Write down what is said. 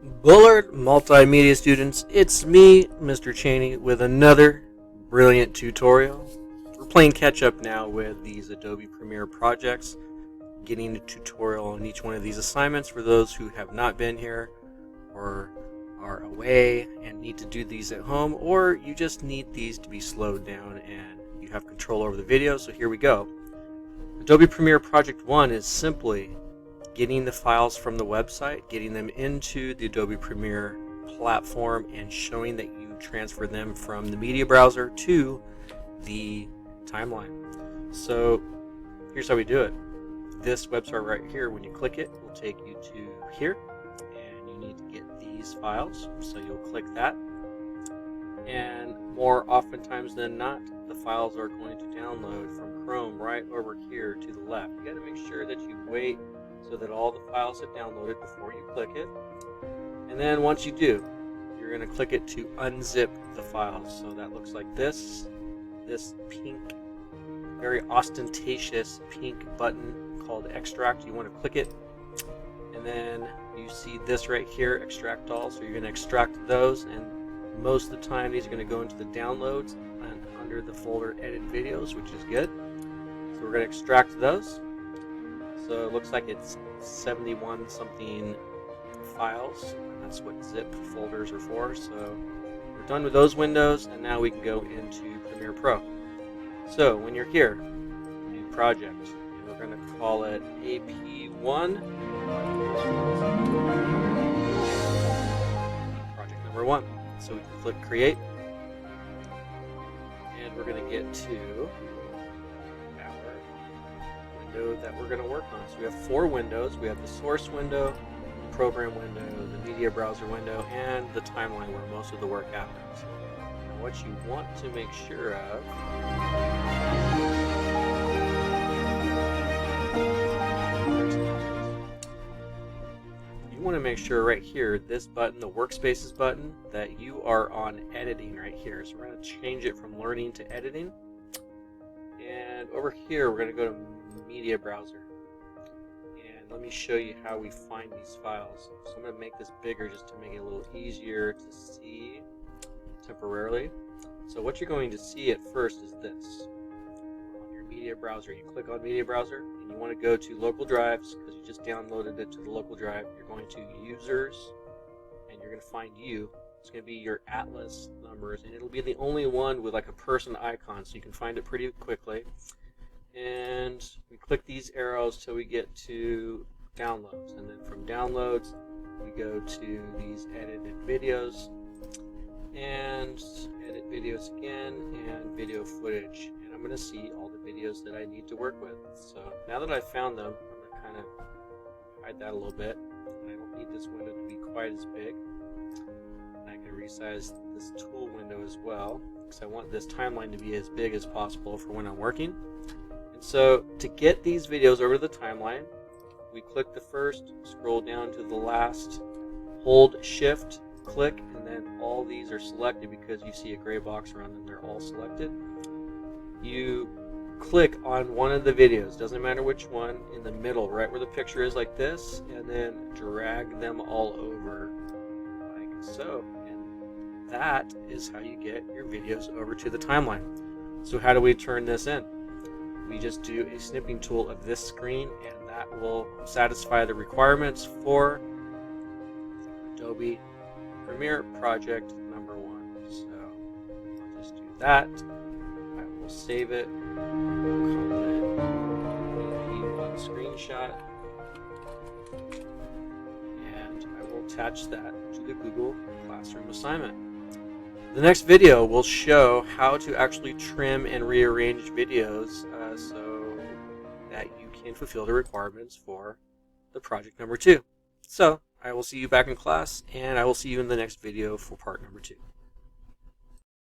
Bullard Multimedia students, it's me, Mr. Cheney, with another brilliant tutorial. We're playing catch up now with these Adobe Premiere projects, getting a tutorial on each one of these assignments for those who have not been here or are away and need to do these at home, or you just need these to be slowed down and you have control over the video. So here we go. Adobe Premiere Project 1 is simply getting the files from the website, getting them into the Adobe Premiere platform, and showing that you transfer them from the media browser to the timeline. So here's how we do it. This website right here, when you click it, will take you to here, and you need to get these files. So you'll click that, and more oftentimes than not, the files are going to download from Chrome right over here to the left. You got to make sure that you wait so that all the files have downloaded before you click it. And then once you do, you're going to click it to unzip the files. So that looks like this pink, very ostentatious pink button called extract. You want to click it, and then you see this right here, extract all. So you're going to extract those, and most of the time these are going to go into the downloads and under the folder edit videos, which is good. So we're going to extract those. So it looks like it's 71 something files. That's what zip folders are for. So we're done with those windows, and now we can go into Premiere Pro. So when you're here, new project, and we're going to call it AP1, project number 1. So we can click Create, and we're going to get to that we're going to work on. So we have 4 windows. We have the source window, the program window, the media browser window, and the timeline where most of the work happens. Now what you want to make sure of right here, this button, the workspaces button, that you are on editing right here. So we're going to change it from learning to editing. And over here we're going to go to media browser, and let me show you how we find these files. So I'm going to make this bigger just to make it a little easier to see temporarily. So what you're going to see at first is this. On your media browser, you click on media browser, and you want to go to local drives because you just downloaded it to the local drive. You're going to users, and you're going to find you. It's going to be your Atlas numbers, and it'll be the only one with like a person icon, so you can find it pretty quickly. And we click these arrows till we get to downloads, and then from downloads we go to these edited videos, and edit videos again, and video footage, and I'm going to see all the videos that I need to work with. So now that I've found them, I'm going to kind of hide that a little bit, and I don't need this window to be quite as big. And I can resize this tool window as well, because I want this timeline to be as big as possible for when I'm working. So to get these videos over the timeline, we click the first, scroll down to the last, hold shift, click, and then all these are selected because you see a gray box around them. They're all selected. You click on one of the videos, doesn't matter which one, in the middle, right where the picture is like this, and then drag them all over like so. And that is how you get your videos over to the timeline. So how do we turn this in? We just do a snipping tool of this screen, and that will satisfy the requirements for Adobe Premiere Project number 1. So I'll just do that. I will save it. Call it AP1 screenshot, and I will attach that to the Google Classroom assignment. The next video will show how to actually trim and rearrange videos so that you can fulfill the requirements for the project number 2. So I will see you back in class, and I will see you in the next video for part number 2.